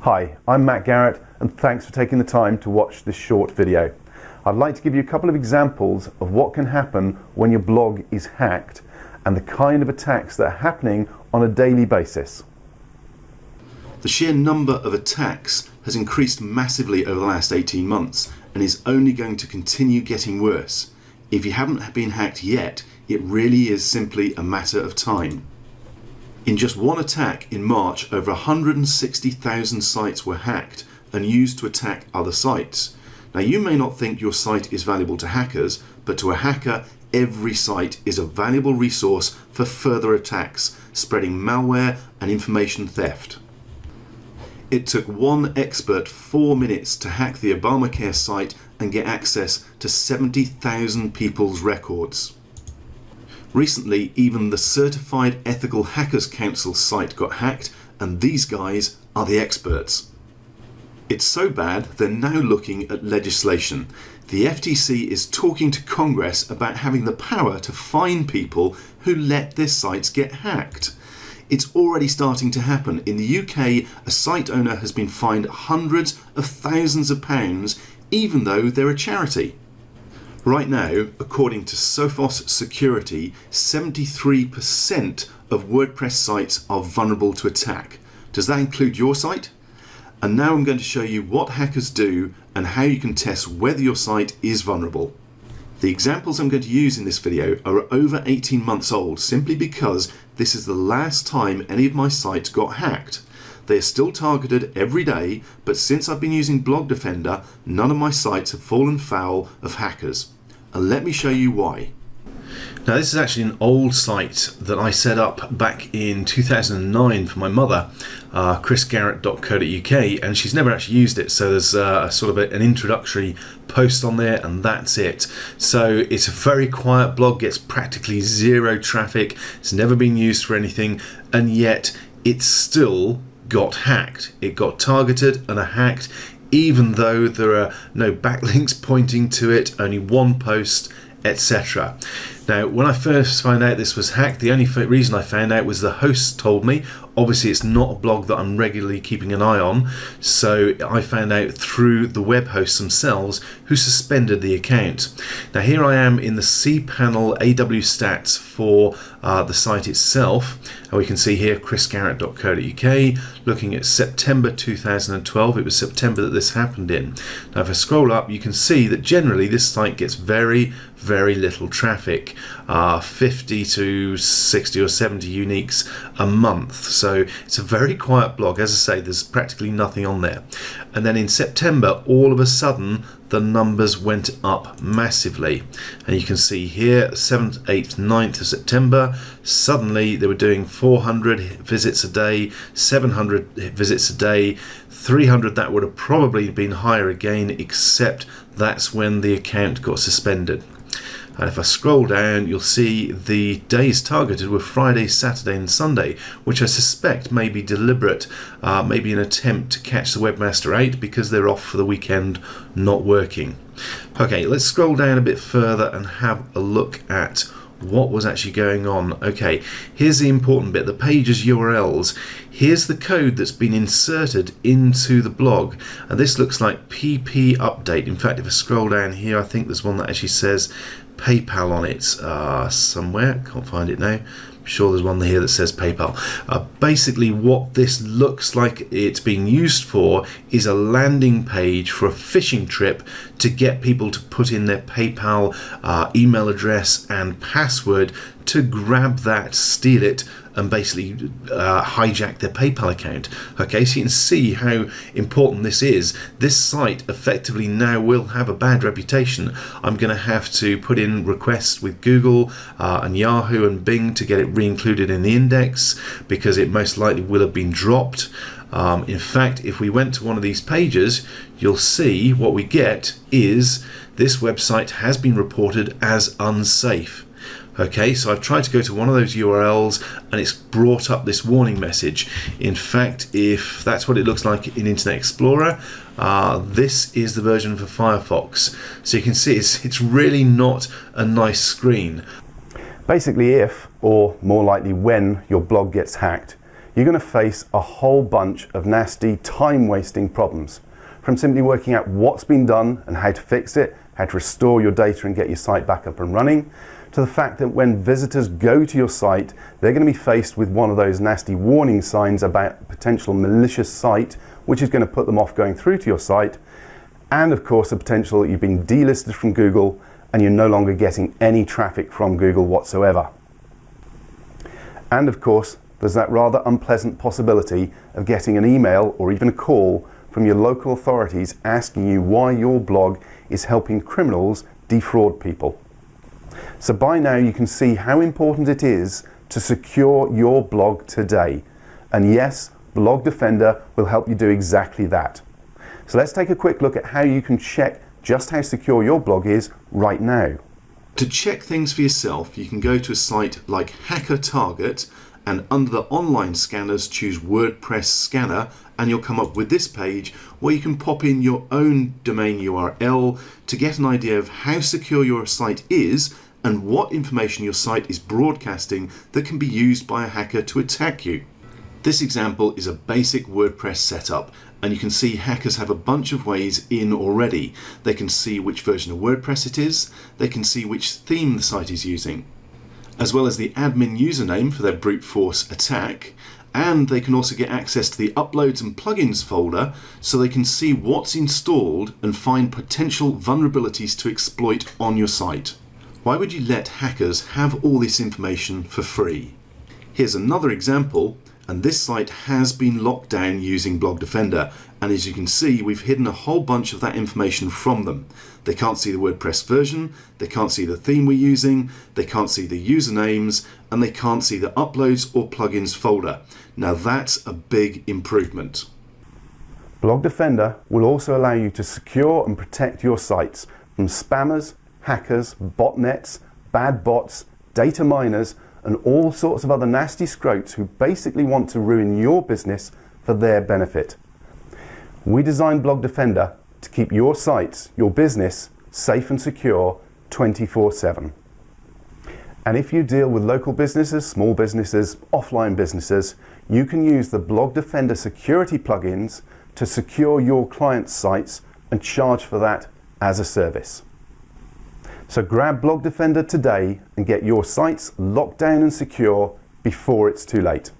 Hi, I'm Matt Garrett and thanks for taking the time to watch this short video. I'd like to give you a couple of examples of what can happen when your blog is hacked and the kind of attacks that are happening on a daily basis. The sheer number of attacks has increased massively over the last 18 months and is only going to continue getting worse. If you haven't been hacked yet, it really is simply a matter of time. In just one attack in March, over 160,000 sites were hacked and used to attack other sites. Now, you may not think your site is valuable to hackers, but to a hacker, every site is a valuable resource for further attacks, spreading malware and information theft. It took one expert 4 minutes to hack the Obamacare site and get access to 70,000 people's records. Recently, even the Certified Ethical Hackers Council site got hacked, and these guys are the experts. It's so bad, they're now looking at legislation. The FTC is talking to Congress about having the power to fine people who let their sites get hacked. It's already starting to happen. In the UK, a site owner has been fined hundreds of thousands of pounds, even though they're a charity. Right now, according to Sophos Security, 73% of WordPress sites are vulnerable to attack. Does that include your site? And now I'm going to show you what hackers do and how you can test whether your site is vulnerable. The examples I'm going to use in this video are over 18 months old simply because this is the last time any of my sites got hacked. They are still targeted every day, but since I've been using Blog Defender, none of my sites have fallen foul of hackers. And let me show you why. Now, this is actually an old site that I set up back in 2009 for my mother, chrisgarrett.co.uk, and she's never actually used it, so there's an introductory post on there, and that's it. So it's a very quiet blog, gets practically zero traffic, it's never been used for anything, and yet it's still got hacked. It got targeted and hacked, even though there are no backlinks pointing to it, only one post, etc. Now, when I first found out this was hacked, the only reason I found out was the host told me. Obviously, it's not a blog that I'm regularly keeping an eye on, so I found out through the web hosts themselves who suspended the account. Now, here I am in the cPanel AW stats for the site itself, and we can see here chrisgarrett.co.uk, looking at September 2012. It was September that this happened in. Now, if I scroll up, you can see that generally this site gets very little traffic, 50 to 60 or 70 uniques a month. So it's a very quiet blog. As I say, there's practically nothing on there. And then in September, all of a sudden, the numbers went up massively. And you can see here, 7th, 8th, 9th of September, suddenly they were doing 400 visits a day, 700 visits a day, 300, that would have probably been higher again, except that's when the account got suspended. And if I scroll down, you'll see the days targeted were Friday, Saturday and Sunday, which I suspect may be deliberate, maybe an attempt to catch the webmaster out because they're off for the weekend, not working. Okay, let's scroll down a bit further and have a look at what was actually going on. Okay, here's the important bit, the page's URLs. Here's the code that's been inserted into the blog, and this looks like PP update. In fact, if I scroll down here, I think there's one that actually says PayPal on it somewhere. Can't find it now. I'm sure there's one here that says PayPal. Basically, what this looks like it's being used for is a landing page for a phishing trip to get people to put in their PayPal email address and password to grab that, steal it, and basically hijack their PayPal account. Okay, so you can see how important this is. This site effectively now will have a bad reputation. I'm going to have to put in requests with Google and Yahoo and Bing to get it re-included in the index, because it most likely will have been dropped. In fact, if we went to one of these pages, you'll see what we get is this website has been reported as unsafe. Okay, so I've tried to go to one of those URLs and it's brought up this warning message. In fact, if that's what it looks like in Internet Explorer, this is the version for Firefox. So you can see it's really not a nice screen. Basically, if, or more likely when, your blog gets hacked, you're going to face a whole bunch of nasty, time-wasting problems. From simply working out what's been done and how to fix it, how to restore your data and get your site back up and running, to the fact that when visitors go to your site, they're going to be faced with one of those nasty warning signs about a potential malicious site, which is going to put them off going through to your site, and of course the potential that you've been delisted from Google and you're no longer getting any traffic from Google whatsoever. And of course, there's that rather unpleasant possibility of getting an email or even a call from your local authorities asking you why your blog is helping criminals defraud people. So by now you can see how important it is to secure your blog today. And yes, Blog Defender will help you do exactly that. So let's take a quick look at how you can check just how secure your blog is right now. To check things for yourself, you can go to a site like Hacker Target and under the online scanners choose WordPress Scanner, and you'll come up with this page where you can pop in your own domain URL to get an idea of how secure your site is and what information your site is broadcasting that can be used by a hacker to attack you. This example is a basic WordPress setup, and you can see hackers have a bunch of ways in already. They can see which version of WordPress it is, they can see which theme the site is using, as well as the admin username for their brute force attack, and they can also get access to the uploads and plugins folder so they can see what's installed and find potential vulnerabilities to exploit on your site. Why would you let hackers have all this information for free? Here's another example, and this site has been locked down using Blog Defender, and as you can see we've hidden a whole bunch of that information from them. They can't see the WordPress version, they can't see the theme we're using, they can't see the usernames, and they can't see the uploads or plugins folder. Now that's a big improvement. Blog Defender will also allow you to secure and protect your sites from spammers, hackers, botnets, bad bots, data miners, and all sorts of other nasty scroats who basically want to ruin your business for their benefit. We designed Blog Defender to keep your sites, your business, safe and secure 24/7. And if you deal with local businesses, small businesses, offline businesses, you can use the Blog Defender security plugins to secure your clients' sites and charge for that as a service. So grab Blog Defender today and get your sites locked down and secure before it's too late.